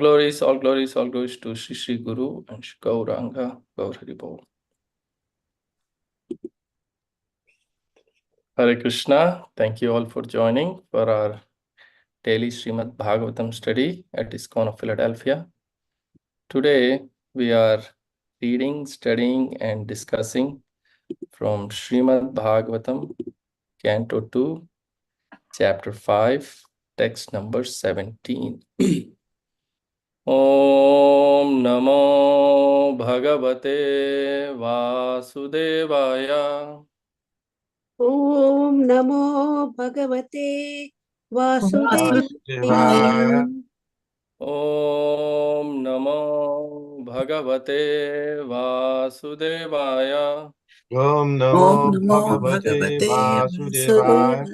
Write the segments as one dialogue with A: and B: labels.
A: all glories to Shri Shri Guru and Shri Gauranga, Gaur Hari Bol. Hare Krishna, thank you all for joining for our daily Srimad Bhagavatam study at ISKCON of Philadelphia. Today we are reading, studying and discussing from Srimad Bhagavatam, Canto 2, Chapter 5, text number 17. Om Namo Bhagavate Vasudevaya.
B: Om Namo Bhagavate Vasudevaya.
A: Om Namo Bhagavate Vasudevaya.
C: Om Namo Bhagavate Vasudevaya.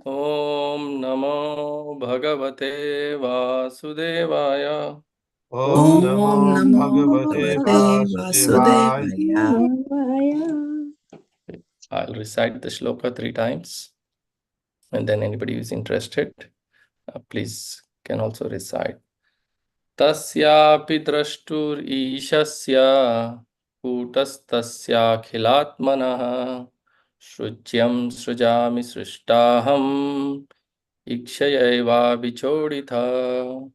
A: Om Namo Bhagavate Vasudevaya.
C: Om Namo Bhagavate Vasudevaya.
A: I'll recite the shloka 3 times, and then anybody who's interested, please can also recite. Tasyapi drashtur ishasya kutastasyaakhilatmanah shrujyam srujami srishtaham ikshayaiva vichoditha.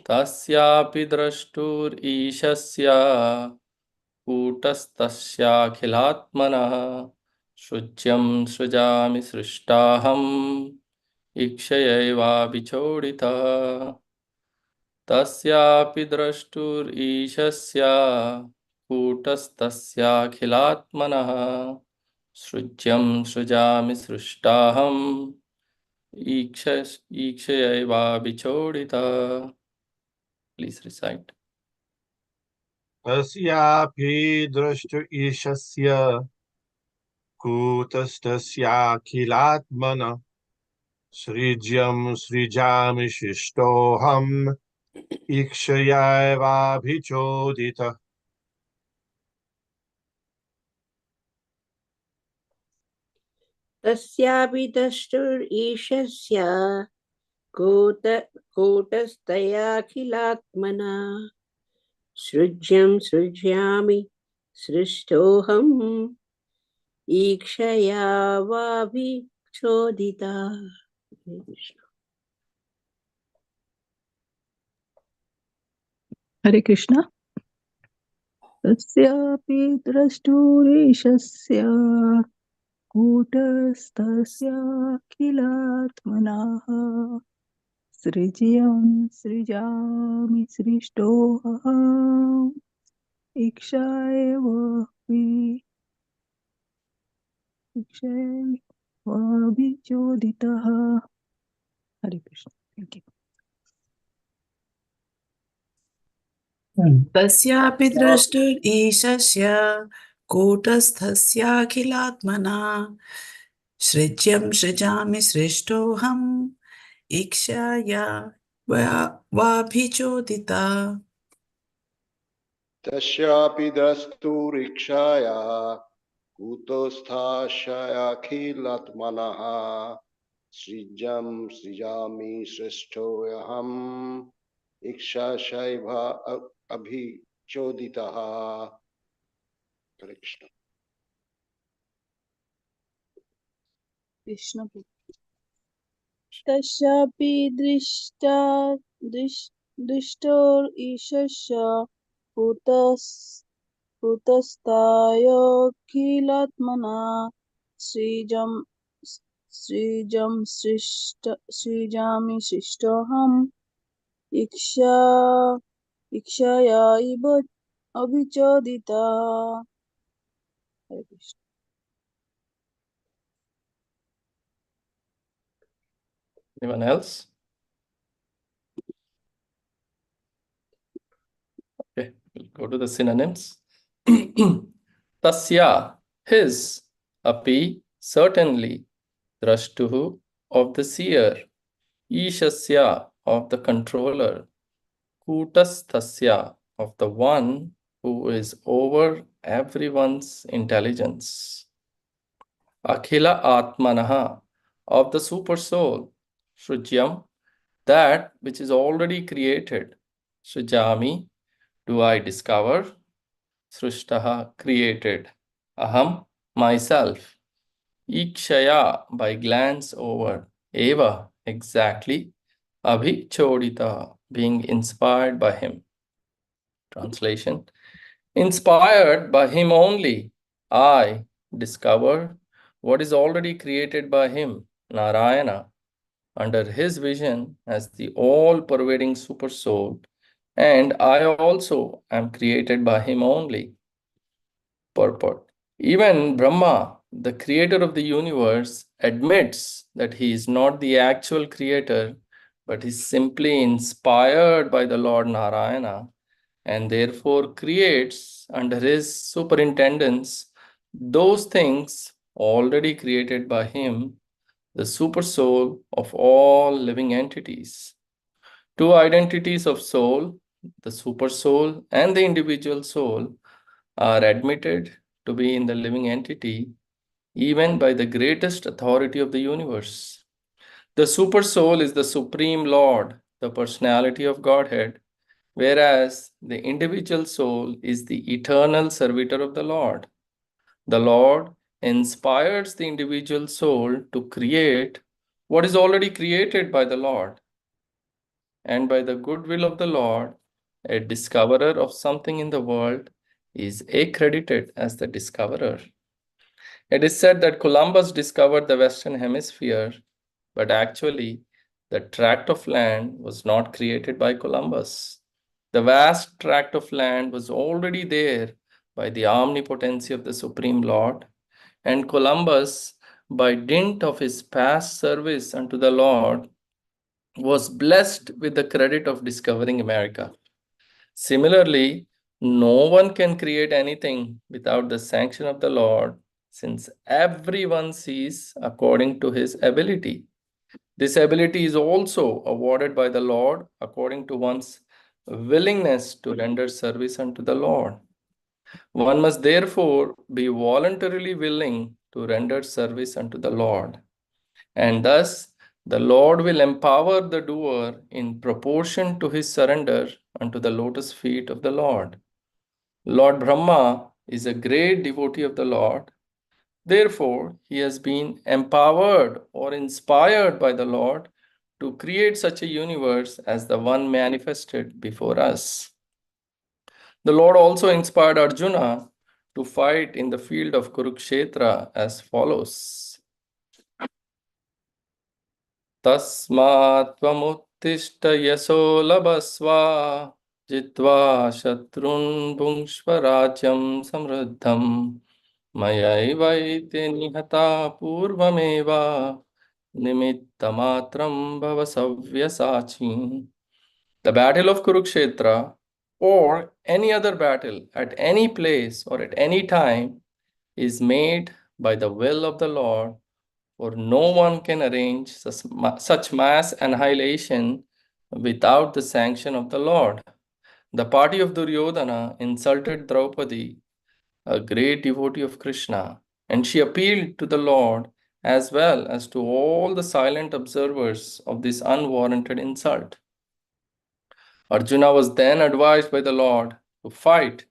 A: Tasyapi drashtur ishasya kutastasyaakhilatmanah shrujyam srujami srishtaham ikshayaiva vichoditha. Tasyapi drashtur ishasya kutastasyaakhilatmanah srujyam srujami srishtaham ikshayaiva vichoditha. Please recite.
C: Tasyapi drashtu ishasya kutastasyaakhilatmana srijyam srijami shishtoham ikshayaiva vichodita.
B: Tasyapi drashtur ishasya kutastayakhilatmana srujyam srujyami srishtoham ikshaya vabhichodita.
D: Hare Krishna. Tasyapi drashturishasya kutastasya khilatmanaha srijyam srijami srishtoham ikshayaiva vichoditaha. Hare Krishna. Thank you.
E: तस्यापि द्रष्टुरीशस्य कूटस्थस्याखिलात्मना सृज्यं सृजामि सृष्टोऽहम् इक्षाया वाभिचोदिता
F: तस्यापि द्रष्टुरीक्षाया कूटस्थस्याखिलात्मनः सृज्यं सृजामि सृष्टोऽहम् इक्षाशैव अभिचोदितः. Krishna.
D: Krishna. Tasyapi drishtor ishasya kutastayokhilatmana srijam srijami srishtoham ikshaya abhichodita. Hare Krishna.
A: Anyone else? Okay, we'll go to the synonyms. Tasya, his, api, certainly, drashtuhu, of the seer, ishasya, of the controller, kutastasya, of the one who is over everyone's intelligence, akhila atmanaha, of the super soul, shrujyam, that which is already created. Srijami, do I discover? Srishtaha, created. Aham, myself. Ikshaya, by glance over. Eva, exactly. Abhichodita, being inspired by him. Translation: inspired by him only, I discover what is already created by him, Narayana, under his vision as the all-pervading supersoul, and I also am created by him only. Purport: even Brahma, the creator of the universe, admits that he is not the actual creator, but is simply inspired by the Lord Narayana, and therefore creates under his superintendence those things already created by him, the supersoul of all living entities. Two identities of soul, the supersoul and the individual soul, are admitted to be in the living entity even by the greatest authority of the universe. The supersoul is the supreme Lord, the personality of Godhead, whereas the individual soul is the eternal servitor of the Lord. The Lord inspires the individual soul to create what is already created by the Lord. And by the goodwill of the Lord, a discoverer of something in the world is accredited as the discoverer. It is said that Columbus discovered the Western Hemisphere, but actually, the tract of land was not created by Columbus. The vast tract of land was already there by the omnipotency of the Supreme Lord, and Columbus, by dint of his past service unto the Lord, was blessed with the credit of discovering America. Similarly, no one can create anything without the sanction of the Lord, since everyone sees according to his ability. This ability is also awarded by the Lord according to one's willingness to render service unto the Lord. One must therefore be voluntarily willing to render service unto the Lord. And thus, the Lord will empower the doer in proportion to his surrender unto the lotus feet of the Lord. Lord Brahma is a great devotee of the Lord. Therefore, he has been empowered or inspired by the Lord to create such a universe as the one manifested before us. The Lord also inspired Arjuna to fight in the field of Kurukshetra as follows. Tasmat tvamuttishta yaso labasva jitva shatrun bhungshva rajyam samruddham mayaivaite nihata purvameva nimittamatram bhavasavyasachin. The battle of Kurukshetra or any other battle at any place or at any time is made by the will of the Lord, for no one can arrange such mass annihilation without the sanction of the Lord. The party of Duryodhana insulted Draupadi, a great devotee of Krishna, and she appealed to the Lord as well as to all the silent observers of this unwarranted insult. Arjuna was then advised by the Lord to fight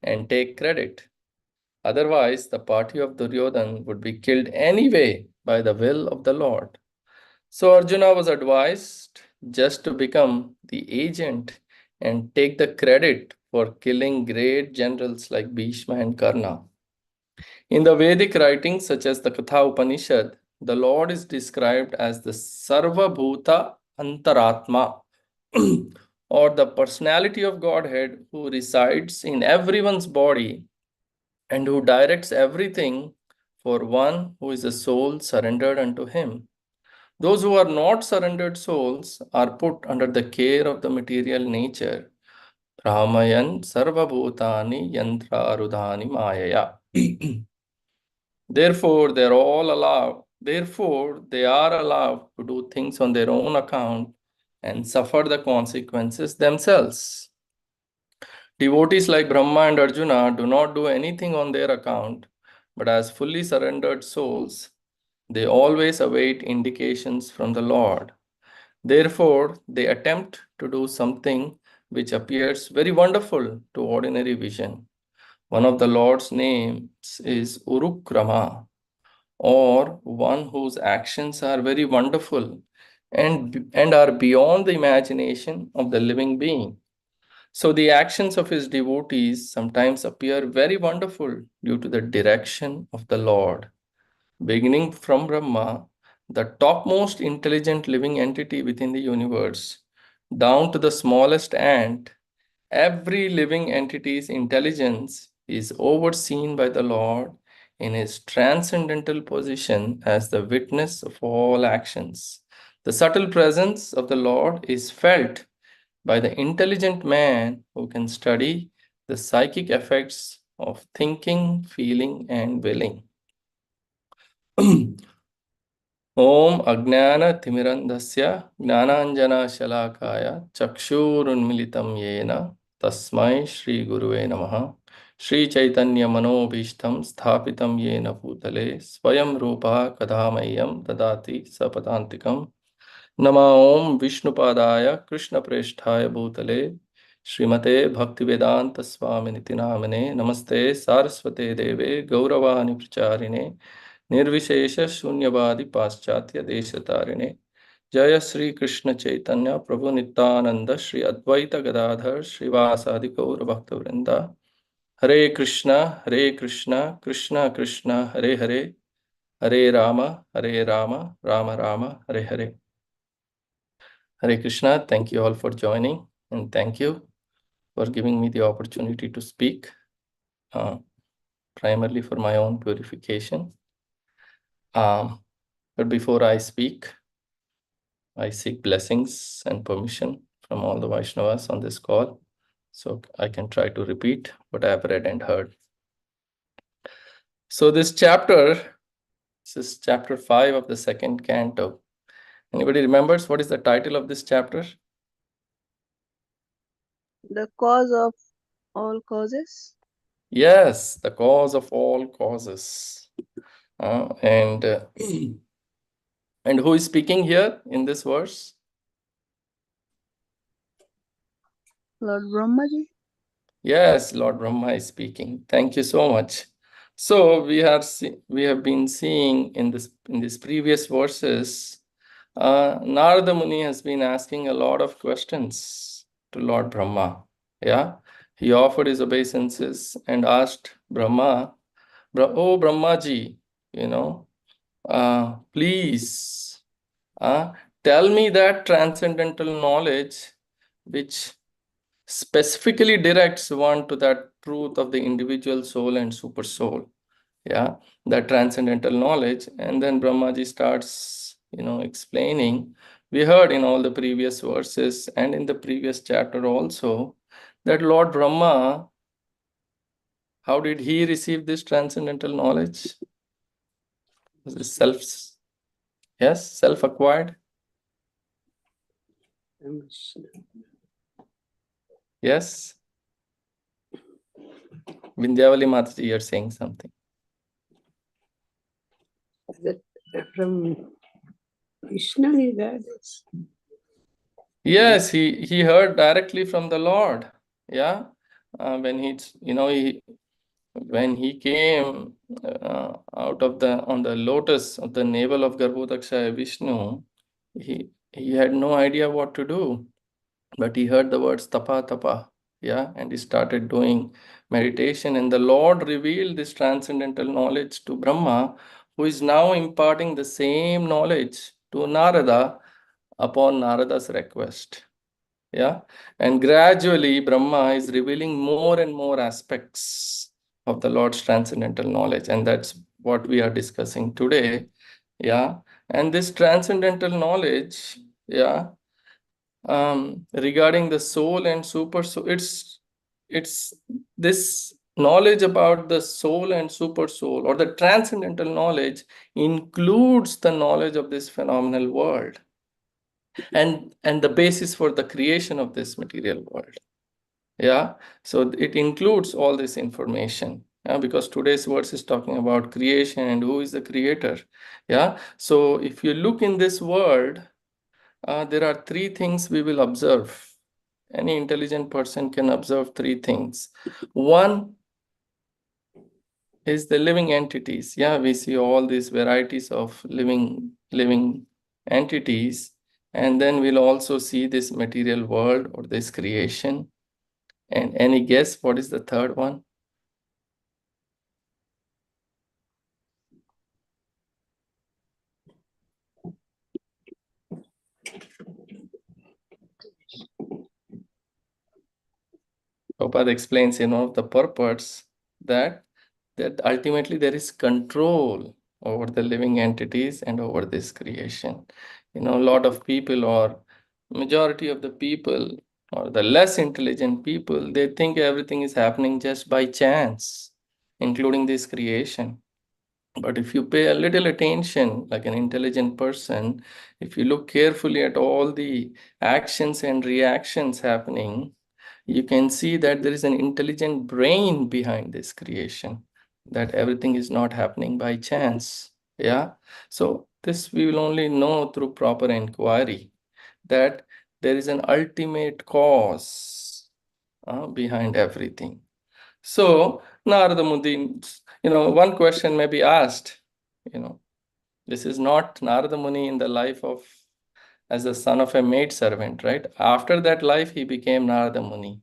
A: and take credit. Otherwise, the party of Duryodhana would be killed anyway by the will of the Lord. So Arjuna was advised just to become the agent and take the credit for killing great generals like Bhishma and Karna. In the Vedic writings such as the Katha Upanishad, the Lord is described as the Sarva Bhuta Antaratma, or the personality of Godhead who resides in everyone's body and who directs everything for one who is a soul surrendered unto him. Those who are not surrendered souls are put under the care of the material nature. Brahmayan sarvabhutani yantrarudhani mayaya. Therefore, they are allowed to do things on their own account and suffer the consequences themselves. Devotees like Brahma and Arjuna do not do anything on their account, but as fully surrendered souls, they always await indications from the Lord. Therefore, they attempt to do something which appears very wonderful to ordinary vision. One of the Lord's names is Urukrama, or one whose actions are very wonderful and are beyond the imagination of the living being. So the actions of his devotees sometimes appear very wonderful due to the direction of the Lord. Beginning from Brahma, the topmost intelligent living entity within the universe, down to the smallest ant, every living entity's intelligence is overseen by the Lord in his transcendental position as the witness of all actions. The subtle presence of the Lord is felt by the intelligent man who can study the psychic effects of thinking, feeling, and willing. Om Ajnana Timirandhasya Jnananjana Shalakaya Chakshurunmilitam Yena Tasmai Shri Guruve Namaha Shri Chaitanya Manobishtam Sthapitam Yena Bhutale Swayam Rupa Kadhamayam Dadati Sapadantikam Nama Om Vishnupadaya Krishna Presthaya Bhutale Srimate Bhaktivedanta Swaminiti Namane Namaste Saraswate Deve Gauravani Pracharine निर्विशेष शून्यवादी पाश्चात्य देश तारिणे जय श्री कृष्ण चैतन्य प्रभु नित्यानंद श्री अद्वैत गदाधर श्रीवासादि गौर भक्त वृंदा हरे Krishna Krishna Krishna Hare Hare Hare Ram Ram Ram Hare Hare. Hare Krishna. Thank you all for joining, and thank you for giving me the opportunity to speak, primarily for my own purification. But before I speak, I seek blessings and permission from all the Vaishnavas on this call, so I can try to repeat what I have read and heard. So this is chapter 5 of the second canto. Anybody remembers what is the title of this chapter?
D: The cause of all causes.
A: Yes, the cause of all causes. And who is speaking here in this verse?
D: Lord Brahmaji.
A: Yes, Lord Brahma is speaking. Thank you so much. So we have been seeing in these previous verses, Narada Muni has been asking a lot of questions to Lord Brahma. Yeah, he offered his obeisances and asked Brahma, "Oh Brahmaji, please tell me that transcendental knowledge which specifically directs one to that truth of the individual soul and super soul." Yeah, that transcendental knowledge. And then Brahmaji starts, explaining. We heard in all the previous verses and in the previous chapter also that Lord Brahma, how did he receive this transcendental knowledge? Was it self-acquired? Yes. Vindhyavali Mataji, you're saying something.
B: That from Krishna he got this.
A: Yes, he heard directly from the Lord. Yeah, when he came out of on the lotus of the navel of Garbhodakshaya Vishnu, he had no idea what to do, but he heard the words tapa tapa. Yeah, and he started doing meditation, and the Lord revealed this transcendental knowledge to Brahma, who is now imparting the same knowledge to Narada upon Narada's request. Yeah, and gradually Brahma is revealing more and more aspects of the Lord's transcendental knowledge, and that's what we are discussing today. Yeah, and this transcendental knowledge, regarding the soul and super soul, it's this knowledge about the soul and super soul, or the transcendental knowledge, includes the knowledge of this phenomenal world and the basis for the creation of this material world. Yeah, so it includes all this information. Because today's verse is talking about creation and who is the creator. Yeah, so if you look in this world, there are three things we will observe. Any intelligent person can observe three things. One is the living entities. Yeah, we see all these varieties of living entities, and then we'll also see this material world or this creation. And any guess what is the third one? Prabhupada explains in one of the purports that ultimately there is control over the living entities and over this creation. A lot of people, or majority of the people, or the less intelligent people, they think everything is happening just by chance, including this creation. But if you pay a little attention, like an intelligent person, if you look carefully at all the actions and reactions happening, you can see that there is an intelligent brain behind this creation, that everything is not happening by chance. Yeah. So this we will only know through proper inquiry, that there is an ultimate cause behind everything. So Narada Muni, one question may be asked, this is not Narada Muni in the life of as the son of a maid servant, right? After that life, he became Narada Muni.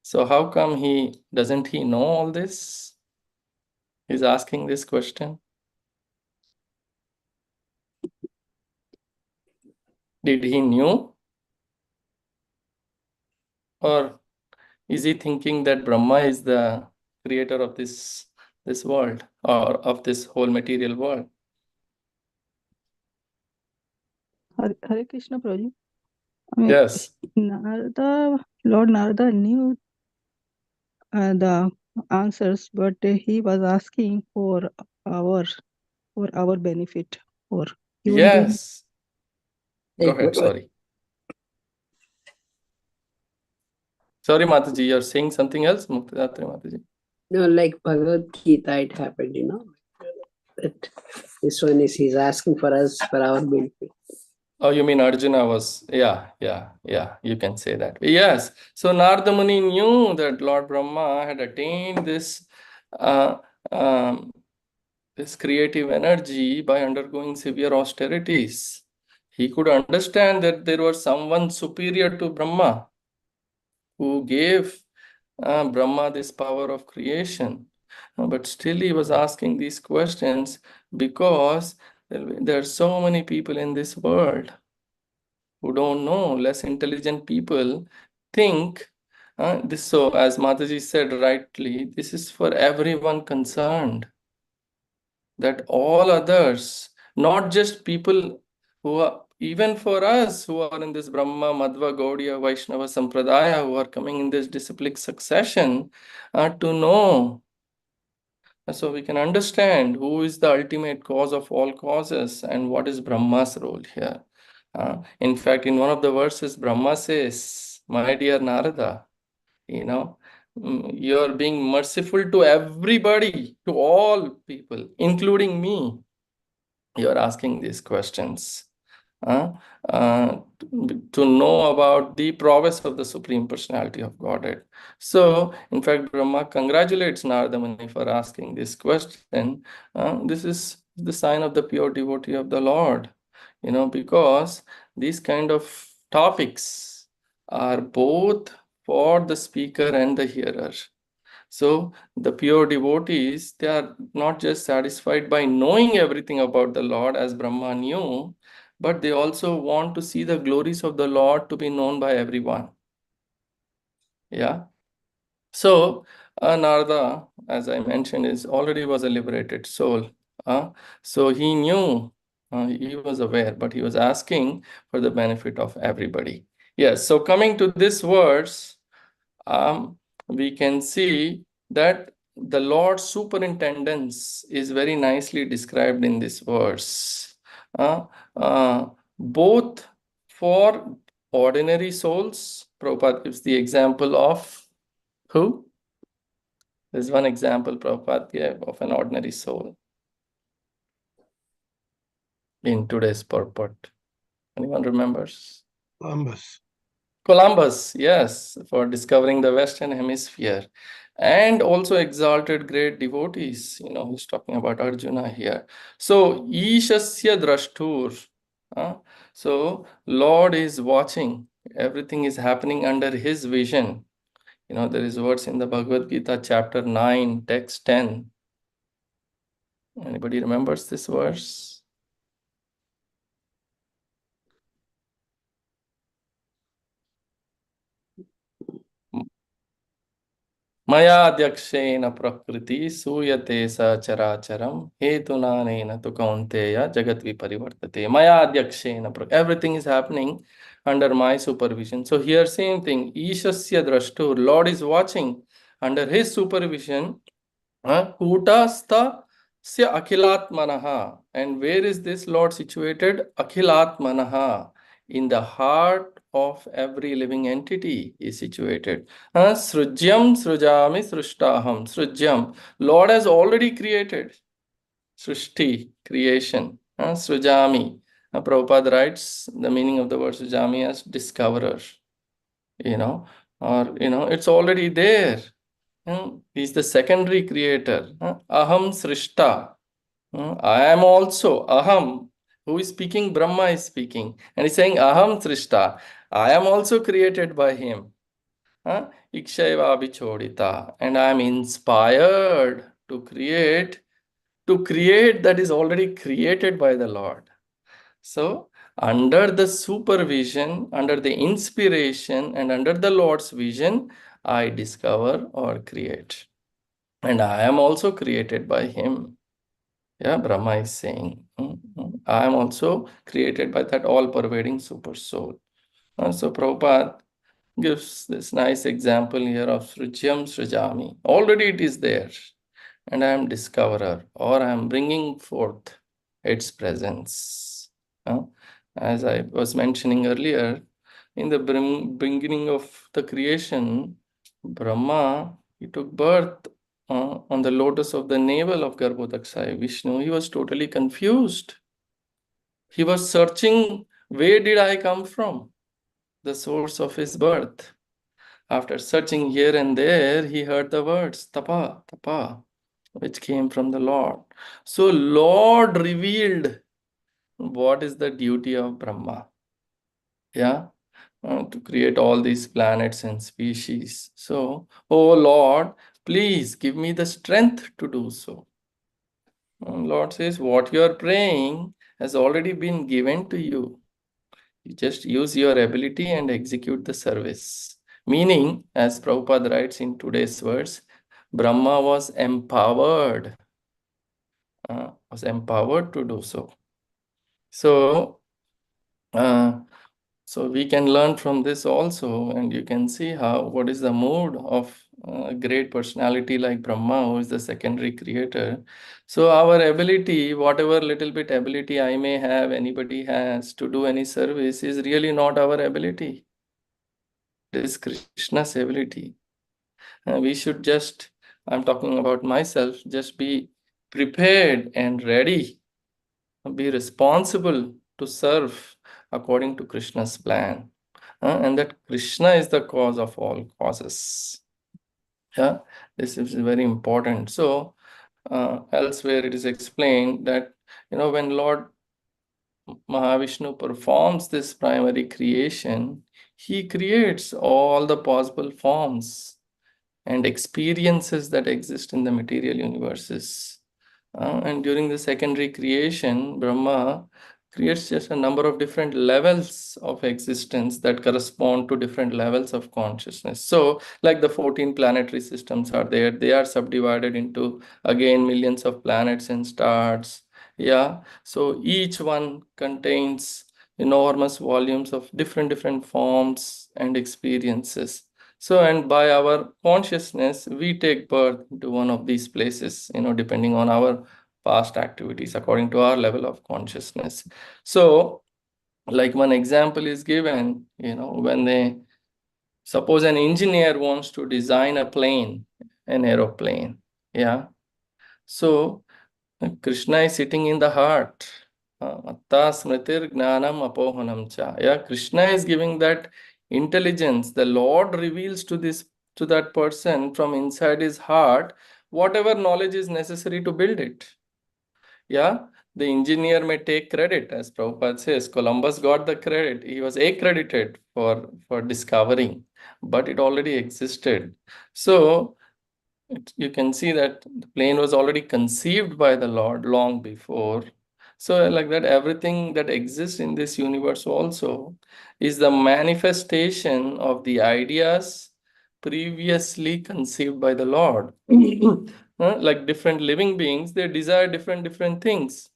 A: So how come doesn't he know all this? He's asking this question. Did he knew? Or is he thinking that Brahma is the creator of this world, or of this whole material world?
D: Hare Krishna Prabhuji. I mean,
A: Yes.
D: Lord Narada knew the answers, but he was asking for our benefit, or he was doing.
A: Yes. Go ahead, sorry. Sorry, Mataji, you're saying something else, Muktadatri Mataji?
B: No, like Bhagavad Gita, it happened, that this one is, he's asking for us, for our benefit.
A: Oh, you mean Arjuna was, yeah, you can say that. Yes, so Narada Muni knew that Lord Brahma had attained this creative energy by undergoing severe austerities. He could understand that there was someone superior to Brahma who gave Brahma this power of creation. But still he was asking these questions because there are so many people in this world who don't know. Less intelligent people think this. So as Mataji said rightly, this is for everyone concerned. That all others, not just people who are, even for us who are in this Brahma, Madhva, Gaudiya, Vaishnava Sampradaya, who are coming in this disciplic succession, to know. So we can understand who is the ultimate cause of all causes and what is Brahma's role here. In fact, in one of the verses, Brahma says, my dear Narada, you're being merciful to everybody, to all people, including me. You're asking these questions to know about the prowess of the Supreme Personality of Godhead. So, in fact, Brahma congratulates Narada Muni for asking this question. This is the sign of the pure devotee of the Lord, because these kind of topics are both for the speaker and the hearer. So the pure devotees, they are not just satisfied by knowing everything about the Lord as Brahma knew, but they also want to see the glories of the Lord to be known by everyone. Yeah. So Narada, as I mentioned, already was a liberated soul. So he knew, he was aware, but he was asking for the benefit of everybody. Yes. So coming to this verse, we can see that the Lord's superintendence is very nicely described in this verse. Both for ordinary souls, Prabhupada gives the example of who? There's one example Prabhupada gave of an ordinary soul in today's purport. Anyone remembers?
C: Columbus,
A: yes, for discovering the Western Hemisphere, and also exalted great devotees. He's talking about Arjuna here. So, Ishasya Drashtur. So, Lord is watching. Everything is happening under his vision. There is words in the Bhagavad Gita, chapter 9, text 10. Anybody remembers this verse? Mayadhyakshena prakriti suyate sa characharam hetunanena tu kaunteya jagat viparivartate. Mayadhyakshena everything is happening under my supervision. So here same thing. Ishasya drashtur. Lord is watching under his supervision. Kutastha sya akhilatmanaha. And where is this Lord situated? Akhilatmanaha. In the heart of every living entity is situated. Srujyam srujami srushtaham. Srujyam. Lord has already created. Srushti, creation. Srujami. Prabhupada writes the meaning of the word srujami as discoverer. It's already there. He's the secondary creator. Aham Srishta. I am also Aham. Who is speaking? Brahma is speaking. And he's saying Aham Srishta. I am also created by him. Ikshaiva Bichodita. And I am inspired to create that is already created by the Lord. So, under the supervision, under the inspiration, and under the Lord's vision, I discover or create. And I am also created by him. Yeah, Brahma is saying, I am also created by that all-pervading super soul. So Prabhupada gives this nice example here of Srijyam Srijami. Already it is there. And I am discoverer, or I am bringing forth its presence. As I was mentioning earlier, in the beginning of the creation, Brahma, he took birth on the lotus of the navel of Garbhodakshaya Vishnu. He was totally confused. He was searching, where did I come from? The source of his birth. After searching here and there, he heard the words, Tapa, Tapa, which came from the Lord. So Lord revealed what is the duty of Brahma. Yeah. To create all these planets and species. So, oh Lord, please give me the strength to do so. And Lord says, what you are praying has already been given to you. You just use your ability and execute the service. Meaning, as Prabhupada writes in today's verse, Brahma was empowered to do so. So we can learn from this also, and you can see what is the mood of a great personality like Brahma, who is the secondary creator. So our ability, whatever little bit ability I may have, anybody has to do any service, is really not our ability. It is Krishna's ability. We should just, I'm talking about myself, just be prepared and ready, be responsible to serve according to Krishna's plan. And that Krishna is the cause of all causes. Yeah, this is very important. So elsewhere it is explained that, when Lord Mahavishnu performs this primary creation, he creates all the possible forms and experiences that exist in the material universes. And during the secondary creation, Brahma creates just a number of different levels of existence that correspond to different levels of consciousness. So, like the 14 planetary systems are there, they are subdivided into, again, millions of planets and stars. Yeah, so each one contains enormous volumes of different forms and experiences. So, and by our consciousness, we take birth into one of these places, depending on our past activities, according to our level of consciousness. So, like one example is given, when suppose an engineer wants to design a plane, an aeroplane. Yeah. So, Krishna is sitting in the heart. Matta smritir gnanam apohanam cha. Yeah, Krishna is giving that intelligence. The Lord reveals to that person from inside his heart whatever knowledge is necessary to build it. Yeah, the engineer may take credit, as Prabhupada says. Columbus got the credit. He was accredited for discovering, but it already existed. So you can see that the plane was already conceived by the Lord long before. So like that, everything that exists in this universe also is the manifestation of the ideas previously conceived by the Lord. Like different living beings, they desire different things.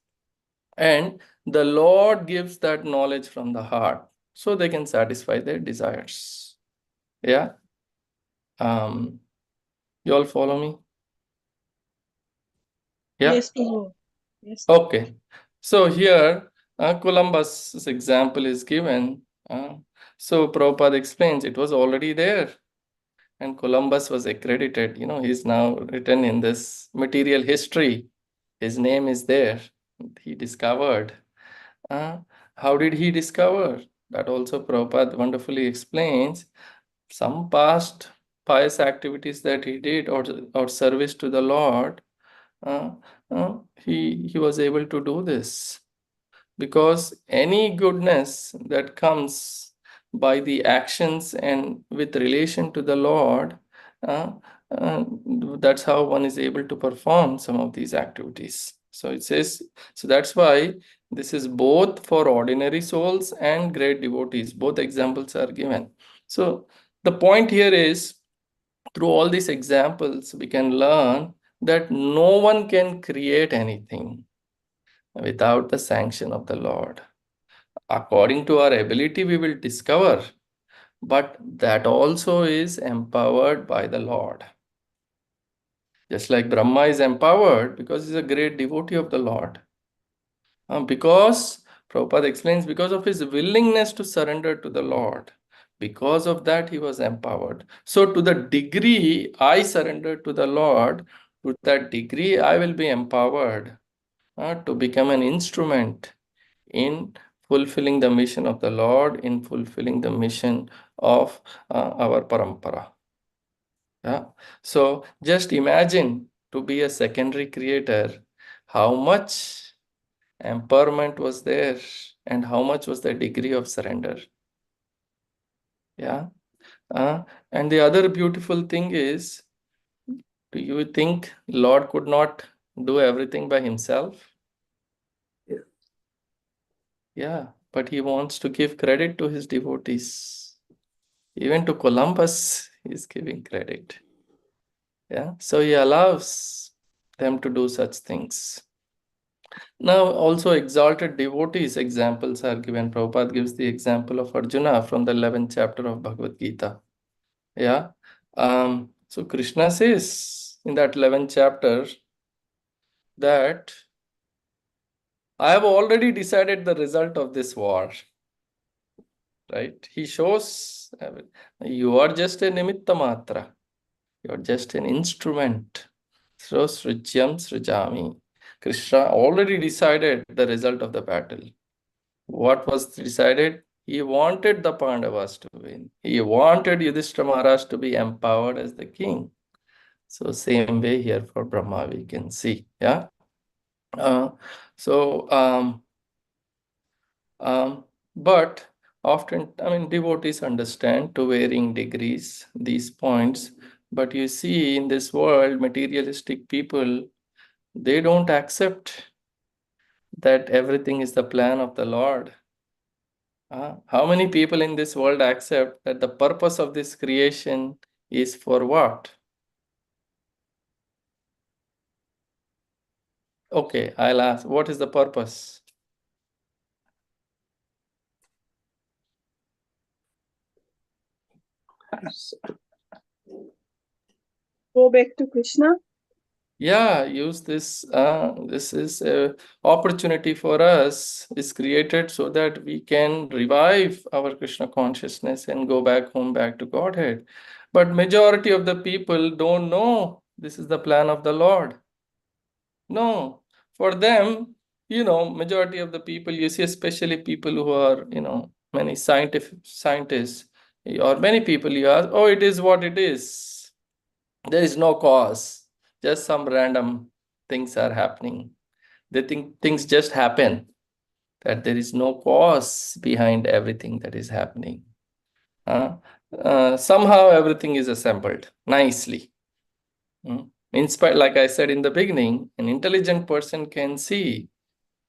A: And the Lord gives that knowledge from the heart so they can satisfy their desires. Yeah. You all follow me? Yeah.
D: Yes, Prabhu. Yes.
A: Okay. So here, Columbus' example is given. So Prabhupada explains it was already there. And Columbus was accredited. He's now written in this material history. His name is there. He discovered. How did he discover? That also Prabhupada wonderfully explains. Some past pious activities that he did or service to the Lord, he was able to do this. Because any goodness that comes by the actions and with relation to the Lord, uh, that's how one is able to perform some of these activities. So it says, so that's why this is both for ordinary souls and great devotees. Both examples are given. So the point here is, through all these examples, we can learn that no one can create anything without the sanction of the Lord. According to our ability, we will discover, but that also is empowered by the Lord. Just like Brahma is empowered because he's a great devotee of the Lord. Because, Prabhupada explains, because of his willingness to surrender to the Lord, because of that he was empowered. So to the degree I surrender to the Lord, to that degree I will be empowered to become an instrument in fulfilling the mission of the Lord, in fulfilling the mission of our parampara. Yeah. So just imagine to be a secondary creator, how much empowerment was there and how much was the degree of surrender. Yeah. And the other beautiful thing is, do you think Lord could not do everything by himself?
B: Yeah.
A: Yeah, but he wants to give credit to his devotees. Even to Columbus, he's giving credit. Yeah, so he allows them to do such things. Now, also exalted devotees examples are given. Prabhupada gives the example of Arjuna from the 11th chapter of Bhagavad Gita. Yeah. So Krishna says in that 11th chapter that I have already decided the result of this war. Right? He shows you are just a nimitta matra. You are just an instrument. So srijyam srijami. Krishna already decided the result of the battle. What was decided? He wanted the Pandavas to win. He wanted Yudhishthira Maharaj to be empowered as the king. So same way here for Brahma we can see. Yeah. But often, devotees understand to varying degrees these points. But you see, in this world, materialistic people, they don't accept that everything is the plan of the Lord. How many people in this world accept that the purpose of this creation is for what? Okay, I'll ask, what is the purpose?
D: Go back to Krishna.
A: Yeah, use this. This is a opportunity for us is created so that we can revive our Krishna consciousness and go back home, back to Godhead. But majority of the people don't know this is the plan of the Lord. No, for them, majority of the people you see, especially people who are, many scientists, or many people you ask, oh, it is what it is. There is no cause. Just some random things are happening. They think things just happen, that there is no cause behind everything that is happening. Somehow everything is assembled nicely. In spite, like I said in the beginning, an intelligent person can see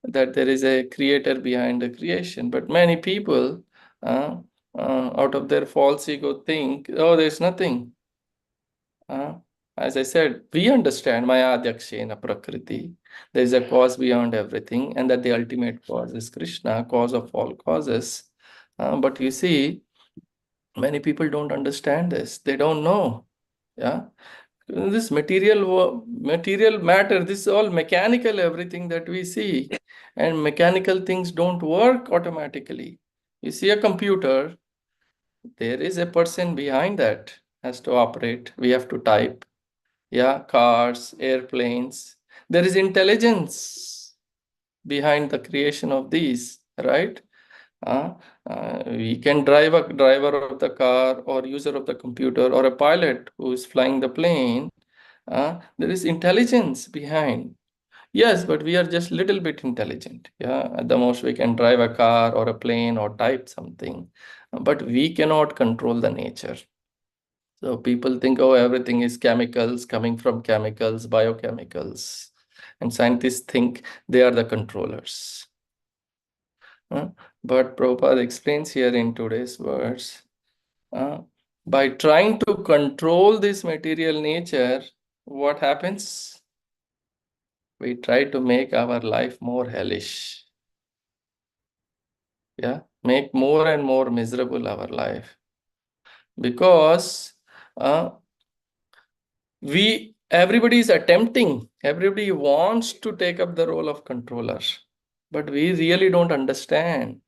A: that there is a creator behind the creation, but many people, out of their false ego, think, oh, there's nothing. As I said, we understand Maya Adhyakshena Prakriti. There is a cause beyond everything, and that the ultimate cause is Krishna, cause of all causes. But you see, many people don't understand this. They don't know. Yeah. This material matter, this is all mechanical, everything that we see. And mechanical things don't work automatically. You see a computer, there is a person behind that has to operate. We have to type. Yeah, cars, airplanes. There is intelligence behind the creation of these, right? We can drive a driver of the car or user of the computer or a pilot who is flying the plane. There is intelligence behind. Yes, but we are just little bit intelligent. Yeah, at the most we can drive a car or a plane or type something, but we cannot control the nature. So people think, oh, everything is chemicals, coming from chemicals, biochemicals, and scientists think they are the controllers. But Prabhupada explains here in today's verse, by trying to control this material nature, what happens? We try to make our life more hellish. Yeah, make more and more miserable our life. Because everybody is attempting, everybody wants to take up the role of controller, but we really don't understand.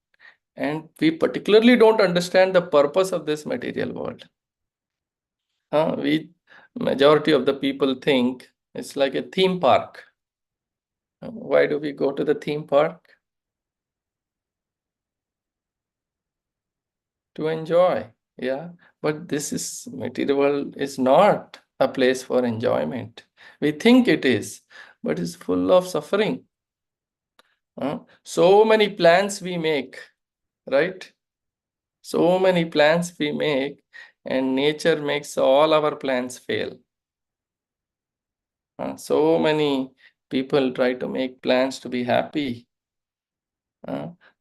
A: And we particularly don't understand the purpose of this material world. Majority of the people think it's like a theme park. Why do we go to the theme park? To enjoy. Yeah, but this material world is not a place for enjoyment. We think it is, but it's full of suffering. So many plans we make, right? So many plans we make, and nature makes all our plans fail. So many people try to make plans to be happy.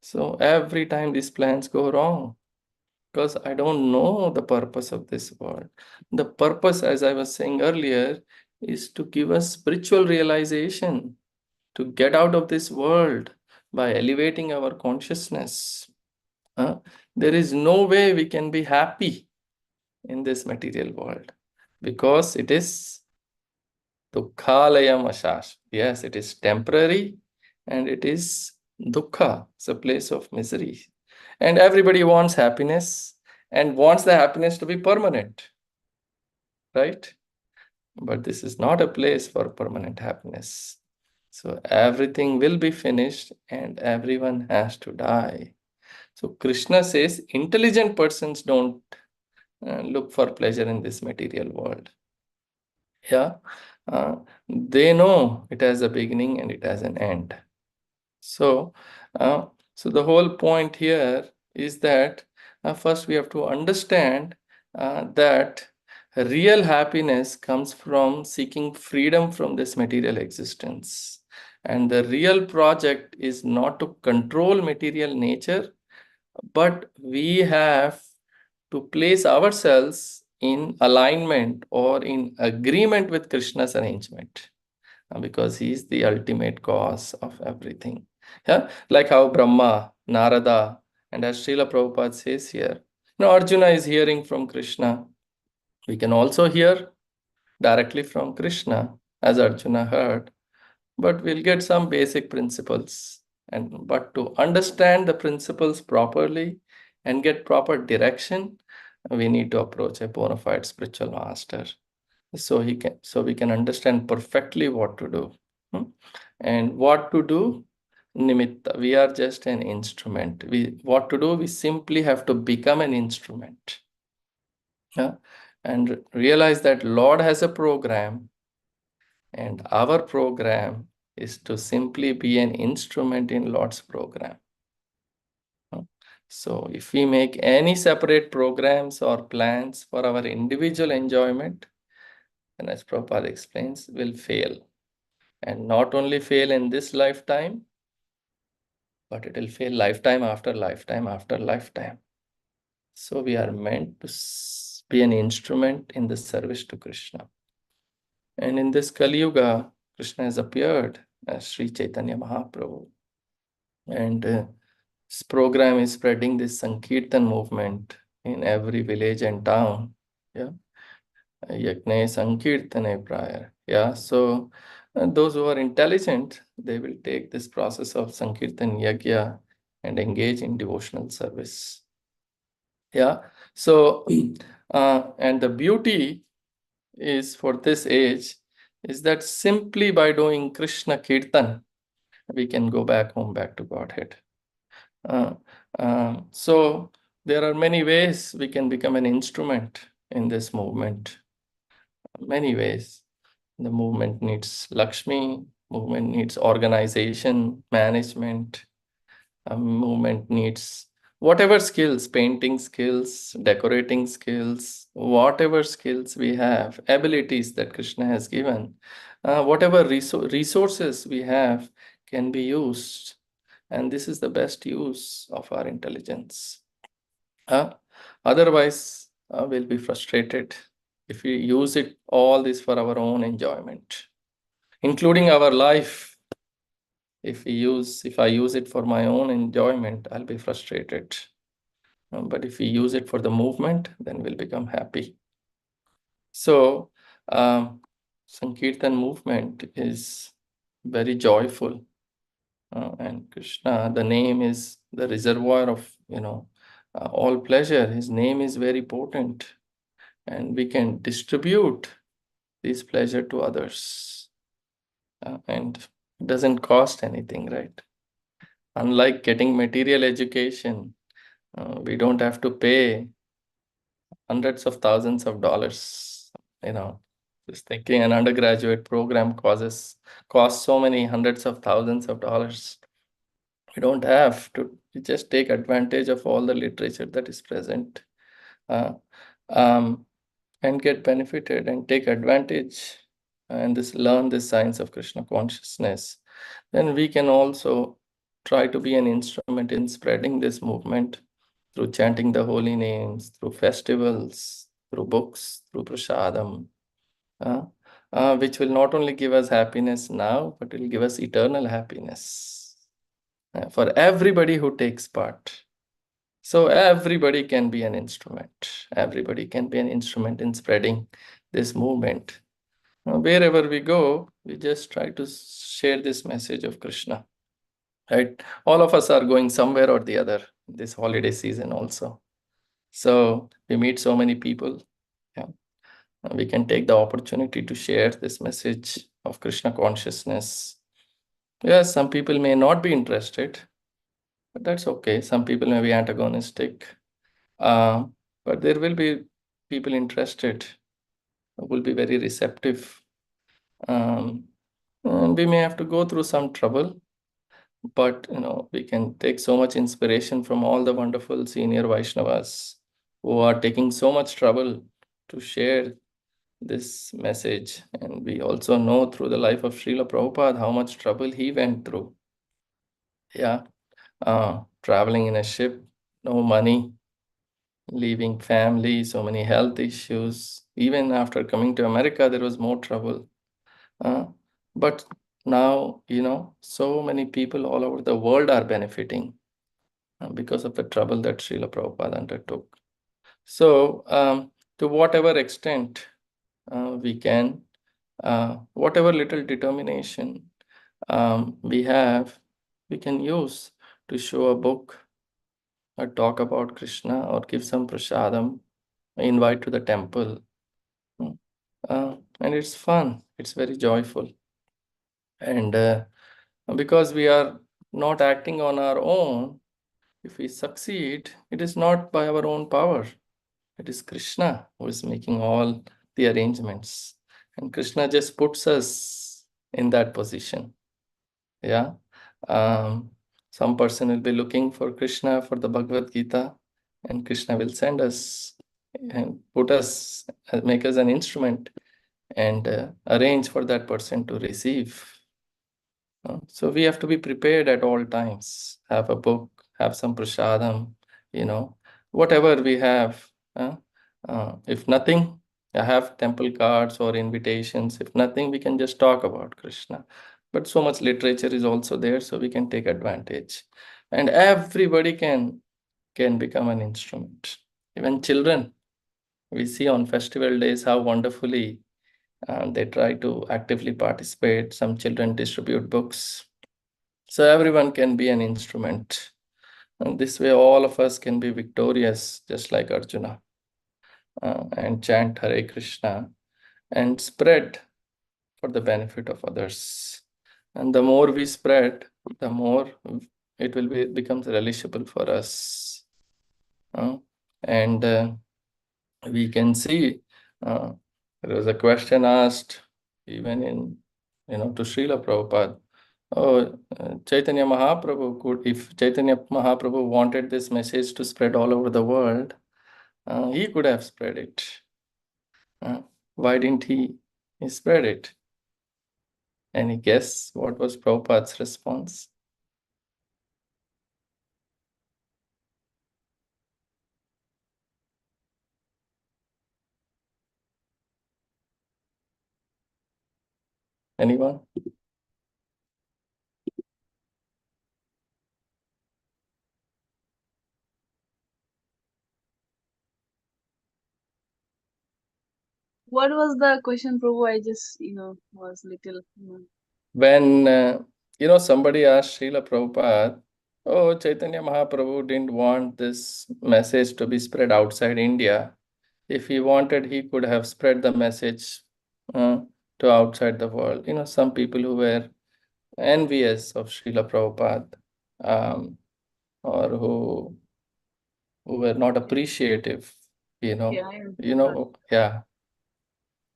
A: So every time these plans go wrong, because I don't know the purpose of this world. The purpose, as I was saying earlier, is to give us spiritual realization, to get out of this world by elevating our consciousness. There is no way we can be happy in this material world, because it is dukkhalayam ashash. Yes, it is temporary, and it is dukkha. It's a place of misery. And everybody wants happiness and wants the happiness to be permanent, right? But this is not a place for permanent happiness. So everything will be finished and everyone has to die. So Krishna says intelligent persons don't look for pleasure in this material world. Yeah, they know it has a beginning and it has an end. So the whole point here is that first we have to understand that real happiness comes from seeking freedom from this material existence. And the real project is not to control material nature, but we have to place ourselves in alignment or in agreement with Krishna's arrangement, because he is the ultimate cause of everything. Yeah, like how Brahma, Narada, and as Srila Prabhupada says here, Arjuna is hearing from Krishna. We can also hear directly from Krishna, as Arjuna heard, but we'll get some basic principles. But to understand the principles properly and get proper direction, we need to approach a bona fide spiritual master, so we can understand perfectly what to do. And what to do, nimitta. We are just an instrument. What to do? We simply have to become an instrument. Yeah? And realize that Lord has a program, and our program is to simply be an instrument in Lord's program. So if we make any separate programs or plans for our individual enjoyment, then as Prabhupada explains, will fail. And not only fail in this lifetime, but it will fail lifetime after lifetime after lifetime. So we are meant to be an instrument in the service to Krishna. And in this Kali Yuga, Krishna has appeared as Sri Chaitanya Mahaprabhu. And this program is spreading this Sankirtan movement in every village and town. Yeah. Yajna Sankirtane prior. Yeah. So those who are intelligent, they will take this process of Sankirtan Yajna and engage in devotional service. Yeah. So, and the beauty is for this age is that simply by doing Krishna Kirtan, we can go back home, back to Godhead. So there are many ways we can become an instrument in this movement. Many ways. The movement needs Lakshmi, movement needs organization, management, movement needs whatever skills, painting skills, decorating skills, whatever skills we have, abilities that Krishna has given, whatever resources we have can be used. And this is the best use of our intelligence. Otherwise, we'll be frustrated if we use it all this for our own enjoyment, including our life. If I use it for my own enjoyment, I'll be frustrated. But if we use it for the movement, then we'll become happy. So, Sankirtan movement is very joyful. And Krishna, the name is the reservoir of, all pleasure. His name is very potent. And we can distribute this pleasure to others. And it doesn't cost anything, right? Unlike getting material education, we don't have to pay hundreds of thousands of dollars. Just thinking an undergraduate program costs so many hundreds of thousands of dollars. We don't have to. We just take advantage of all the literature that is present, and get benefited and take advantage and learn this science of Krishna consciousness. Then we can also try to be an instrument in spreading this movement through chanting the holy names, through festivals, through books, through prasadam, which will not only give us happiness now, but will give us eternal happiness for everybody who takes part. So everybody can be an instrument. Everybody can be an instrument in spreading this movement. Wherever we go, we just try to share this message of Krishna. Right? All of us are going somewhere or the other this holiday season also. So we meet so many people. Yeah. We can take the opportunity to share this message of Krishna consciousness. Yes, some people may not be interested, but that's okay. Some people may be antagonistic. But there will be people interested who will be very receptive. And we may have to go through some trouble, but we can take so much inspiration from all the wonderful senior Vaishnavas who are taking so much trouble to share this message. And we also know through the life of Srila Prabhupada how much trouble he went through. Yeah, traveling in a ship, no money, leaving family, so many health issues. Even after coming to America, there was more trouble. But now, so many people all over the world are benefiting because of the trouble that Srila Prabhupada undertook. So, to whatever extent we can, whatever little determination we have, we can use to show a book or talk about Krishna or give some prasadam, invite to the temple. And it's fun. It's very joyful. And because we are not acting on our own, if we succeed, it is not by our own power. It is Krishna who is making all the arrangements. And Krishna just puts us in that position. Yeah. Some person will be looking for Krishna for the Bhagavad Gita, and Krishna will send us and put us, make us an instrument and arrange for that person to receive. So we have to be prepared at all times. Have a book, have some prasadam, whatever we have. If nothing, I have temple cards or invitations. If nothing, we can just talk about Krishna. But so much literature is also there, so we can take advantage. And everybody can become an instrument. Even children, we see on festival days how wonderfully they try to actively participate. Some children distribute books. So everyone can be an instrument. And this way, all of us can be victorious, just like Arjuna, and chant Hare Krishna and spread for the benefit of others. And the more we spread, the more it will becomes relishable for us. And we can see there was a question asked even in, to Srila Prabhupada. Oh, Chaitanya Mahaprabhu if Chaitanya Mahaprabhu wanted this message to spread all over the world, he could have spread it. Why didn't he spread it? Any guess what was Prabhupada's response? Anyone?
D: What was the question, Prabhu? I just, was little.
A: When, somebody asked Srila Prabhupada, oh, Chaitanya Mahaprabhu didn't want this message to be spread outside India. If he wanted, he could have spread the message to outside the world. Some people who were envious of Srila Prabhupada, or who were not appreciative,
D: Yeah, I
A: yeah.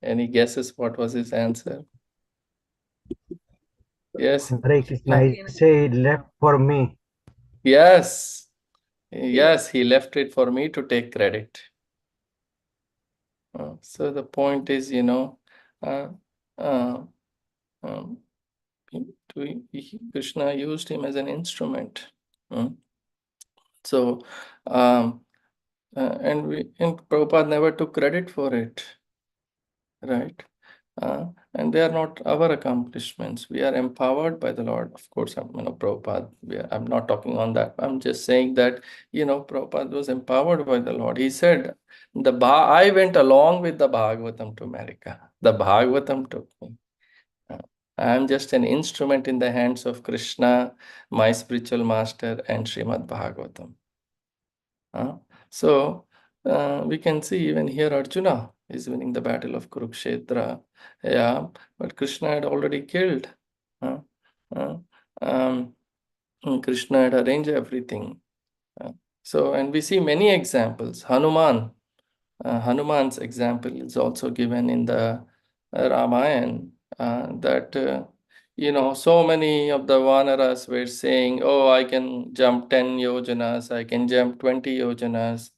A: Any guesses what was his answer? Yes.
G: Hare Krishna, he say left for me.
A: Yes. Yes, he left it for me to take credit. So the point is, uh, um, Krishna used him as an instrument. So, and Prabhupada never took credit for it, right? And they are not our accomplishments. We are empowered by the Lord. Of course, Prabhupada, I'm not talking on that. I'm just saying that, Prabhupada was empowered by the Lord. He said, I went along with the Bhagavatam to America. The Bhagavatam took me. I'm just an instrument in the hands of Krishna, my spiritual master, and Srimad Bhagavatam. So we can see even here Arjuna is winning the battle of Kurukshetra. Yeah, but Krishna had already killed. Krishna had arranged everything. And we see many examples. Hanuman's example is also given in the Ramayana, that so many of the Vanaras were saying, oh, I can jump 10 yojanas, I can jump 20 yojanas,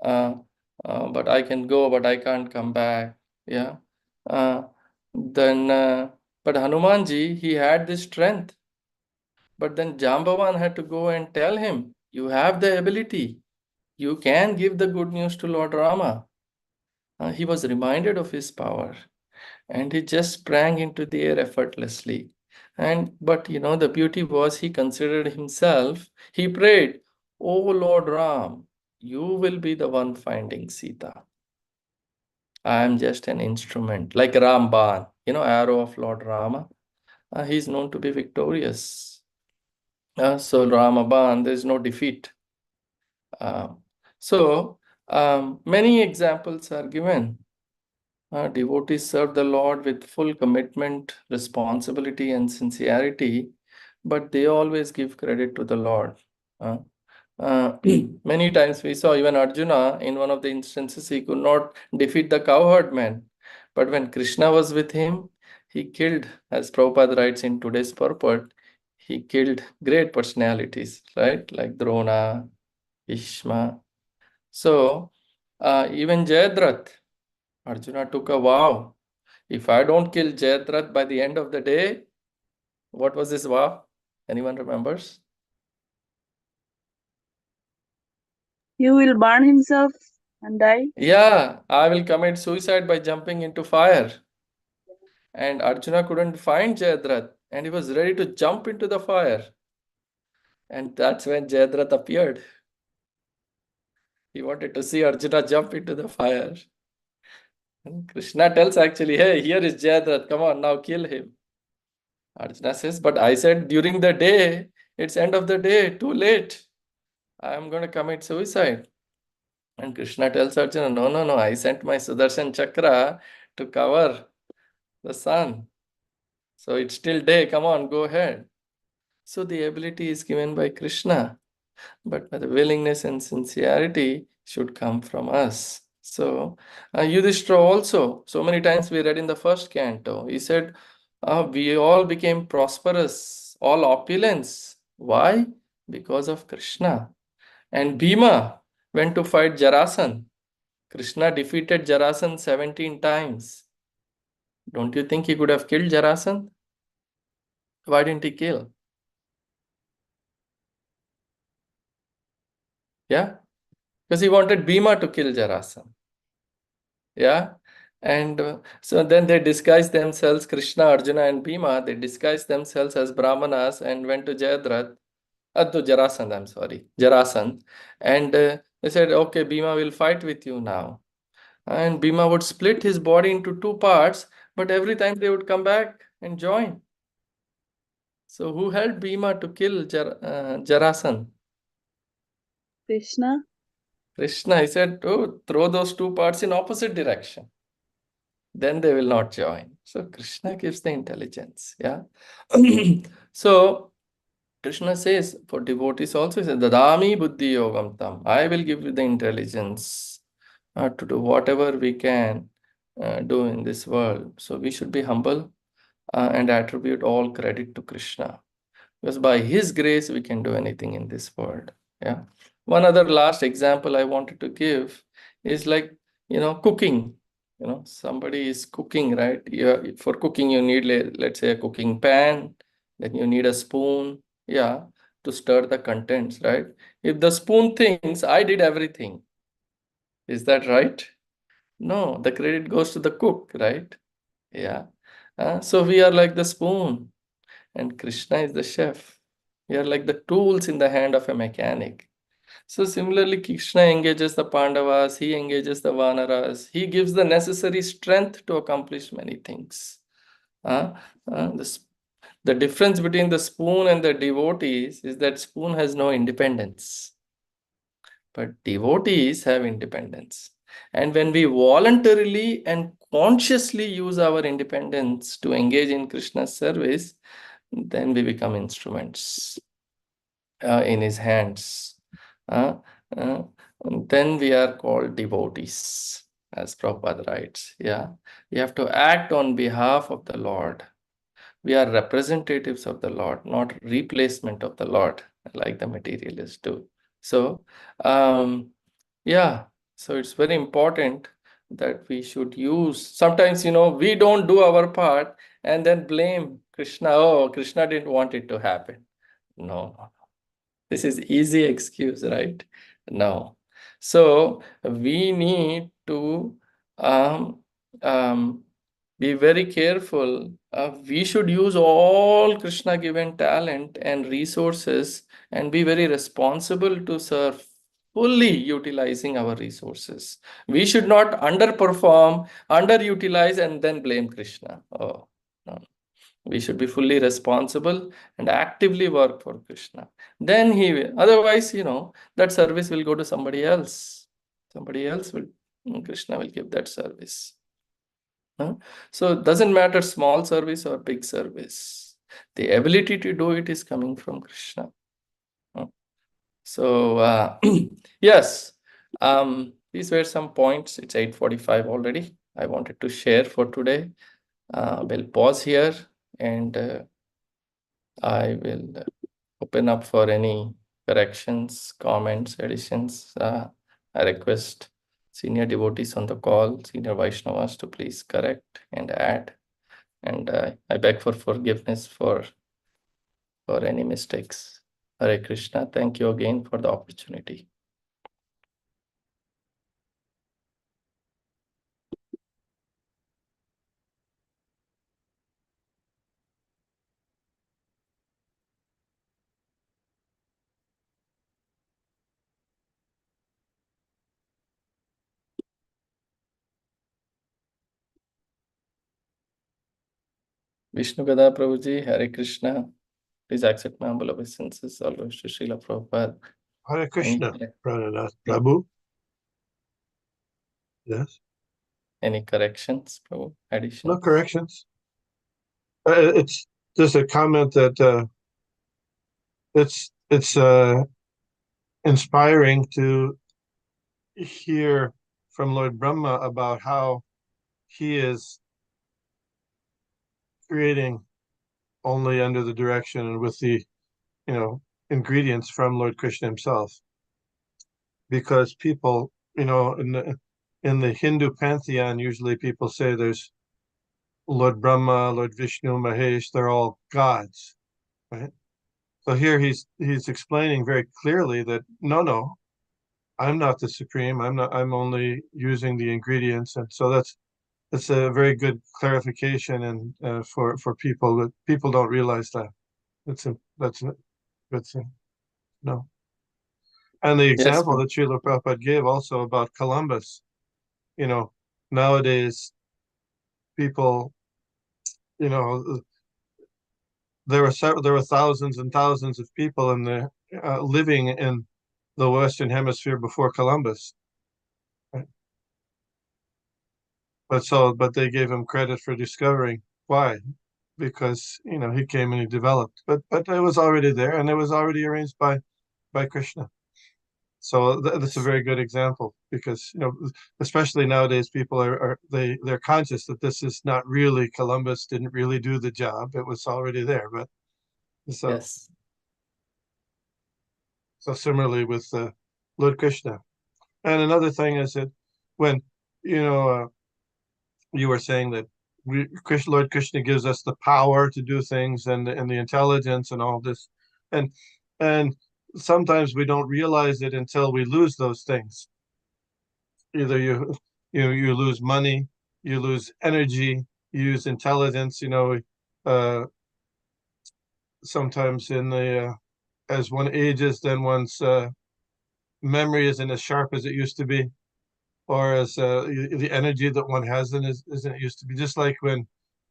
A: but I can go, but I can't come back. Yeah. But Hanumanji, he had this strength. But then Jambavan had to go and tell him, you have the ability. You can give the good news to Lord Rama. He was reminded of his power, and he just sprang into the air effortlessly. But the beauty was he considered himself, he prayed, oh Lord Ram, you will be the one finding Sita. I am just an instrument, like Ramban, arrow of Lord Rama. He's known to be victorious. So Ramaban, there is no defeat. Many examples are given. Devotees serve the Lord with full commitment, responsibility, and sincerity. but they always give credit to the Lord. Many times we saw even Arjuna, in one of the instances, he could not defeat the cowherd man. But when Krishna was with him, he killed, as Prabhupada writes in today's purport, he killed great personalities, right? Like Drona, Bhishma. So even Jayadratha, Arjuna took a vow. If I don't kill Jayadratha by the end of the day, what was his vow? Anyone remembers?
D: He will burn himself and die.
A: Yeah, I will commit suicide by jumping into fire. And Arjuna couldn't find Jayadratha, and he was ready to jump into the fire. And that's when Jayadratha appeared. He wanted to see Arjuna jump into the fire. And Krishna tells actually, hey, here is Jayadratha, come on, now kill him. Arjuna says, but I said during the day, it's end of the day, too late. I am going to commit suicide. And Krishna tells Arjuna, no, I sent my Sudarshan Chakra to cover the sun. So it's still day, come on, go ahead. So the ability is given by Krishna, but the willingness and sincerity should come from us. So Yudhishthira also, so many times we read in the first canto, he said, we all became prosperous, all opulence. Why? Because of Krishna. And Bhima went to fight Jarasan. Krishna defeated Jarasan 17 times. Don't you think he could have killed Jarasan? Why didn't he kill? Yeah, because he wanted Bhima to kill Jarasan. Yeah, and so then they disguised themselves, Krishna, Arjuna, and Bhima. They disguised themselves as Brahmanas and went to Jayadratha, to Jarasandh, I'm sorry, Jarasandh, and they said, okay, Bhima will fight with you now. And Bhima would split his body into two parts, but every time they would come back and join. So who helped Bhima to kill Jarasandh?
D: Krishna.
A: Krishna. He said, oh, throw those two parts in opposite direction. Then they will not join. So Krishna gives the intelligence. Yeah. So Krishna says for devotees also, he says, Dadami buddhi yogam tam. I will give you the intelligence to do whatever we can do in this world. So we should be humble and attribute all credit to Krishna. Because by his grace, we can do anything in this world. Yeah. One other last example I wanted to give is like, cooking. Somebody is cooking, right? For cooking, you need, let's say, a cooking pan, then you need a spoon, yeah, to stir the contents, right? If the spoon thinks, I did everything, is that right? No, the credit goes to the cook, right? Yeah. So we are like the spoon, and Krishna is the chef. We are like the tools in the hand of a mechanic. So similarly, Krishna engages the Pandavas, he engages the Vanaras, he gives the necessary strength to accomplish many things. The difference between the spoon and the devotees is that spoon has no independence, but devotees have independence. And when we voluntarily and consciously use our independence to engage in Krishna's service, then we become instruments in his hands. Then we are called devotees, as Prabhupada writes. Yeah, we have to act on behalf of the Lord. We are representatives of the Lord, not replacement of the Lord, like the materialists do. So, yeah, so it's very important that we should use. Sometimes, we don't do our part and then blame Krishna. Oh, Krishna didn't want it to happen. No. This is easy excuse, right? No. So we need to be very careful. We should use all Krishna given talent and resources and be very responsible to serve, fully utilizing our resources. We should not underperform, underutilize, and then blame Krishna. Oh, no. We should be fully responsible and actively work for Krishna. Then he will. Otherwise, that service will go to somebody else. Somebody else will, Krishna will give that service. So it doesn't matter small service or big service. The ability to do it is coming from Krishna. So yes, these were some points. It's 8:45 already. I wanted to share for today. We'll pause here and I will open up for any corrections, comments, additions. I request senior devotees on the call, senior Vaishnavas, to please correct and add. And I beg for forgiveness for any mistakes. Hare Krishna. Thank you again for the opportunity. Vishnu Gada Prabhuji, Hare Krishna. Please accept my humble obeisances. All goes to Srila Prabhupada.
C: Hare Krishna, Prananatha Prabhu. Yes.
A: Any corrections, Prabhu? Additions?
C: No corrections. It's just a comment that it's inspiring to hear from Lord Brahma about how he is creating only under the direction and with the ingredients from Lord Krishna himself. Because people, in the Hindu pantheon, usually people say there's Lord Brahma, Lord Vishnu, Mahesh, they're all gods, right? So here he's explaining very clearly that no, I'm not the supreme. I'm only using the ingredients, and so that's a very good clarification and for people that people don't realize that. That's a good thing. No. And the example that Srila Prabhupada gave also about Columbus, nowadays people, there were thousands and thousands of people in the living in the Western Hemisphere before Columbus. Right? But they gave him credit for discovering. Why? Because he came and he developed. But it was already there, and it was already arranged by Krishna. So that's a very good example, because especially nowadays people they're conscious that this is not really, Columbus didn't really do the job. It was already there. But so similarly with Lord Krishna. And another thing is that when you were saying that Lord Krishna gives us the power to do things and the intelligence and all this, and sometimes we don't realize it until we lose those things. Either you lose money, you lose energy, you lose intelligence. Sometimes as one ages, then one's memory isn't as sharp as it used to be, or as the energy that one has isn't it used to be. Just like when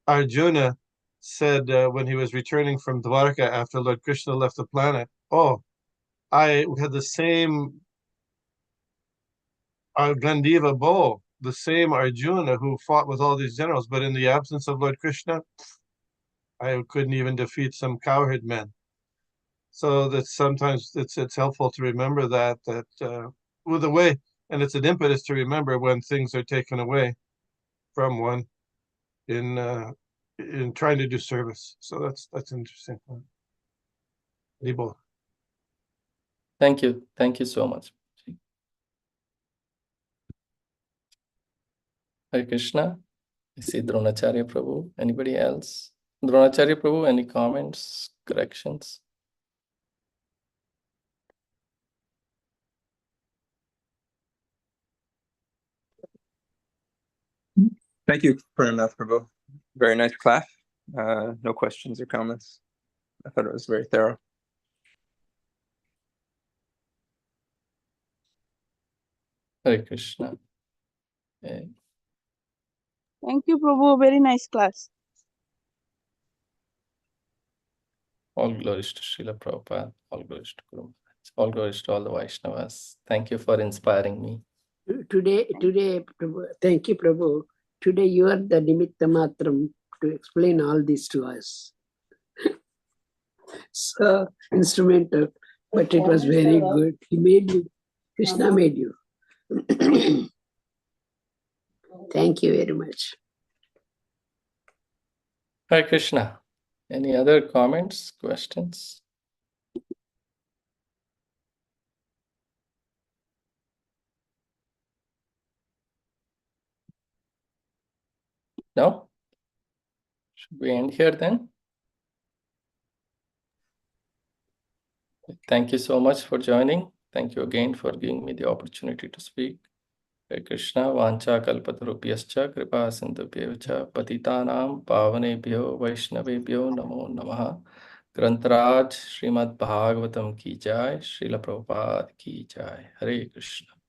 C: Arjuna said when he was returning from Dwarka after Lord Krishna left the planet, I had the same Gandiva bow, the same Arjuna who fought with all these generals, but in the absence of Lord Krishna, I couldn't even defeat some cowherd men. So that sometimes it's helpful to remember that with a way, and it's an impetus to remember when things are taken away from one in trying to do service. So that's interesting.
A: Thank you so much. Hare Krishna. I see Dronacharya Prabhu. Anybody else? Dronacharya Prabhu, any comments, corrections?
H: Thank you, Prananatha Prabhu. Very nice class. No questions or comments. I thought it was very thorough.
A: Hare Krishna.
D: Thank you, Prabhu. Very nice class.
A: All glories to Srila Prabhupada. All glories to Guru Maharaj. All glories to all the Vaishnavas. Thank you for inspiring me.
B: Today, Prabhu, thank you, Prabhu. Today you are the Nimitta Matram to explain all this to us. so instrumental, but it was very good. He made you. Krishna made you. Thank you very much.
A: Hare Krishna. Any other comments, questions? No? Should we end here then? Thank you so much for joining. Thank you again for giving me the opportunity to speak. Hare Krishna, Vancha Kalpatarubhyascha, Kripa Sindhubhyo cha, Patitanam Pavanebhyo Vaishnavebhyo Namo Namaha. ग्रंथराज Shrimad Bhagavatam की जय, श्रील प्रभुपाद की जय। हरे कृष्ण।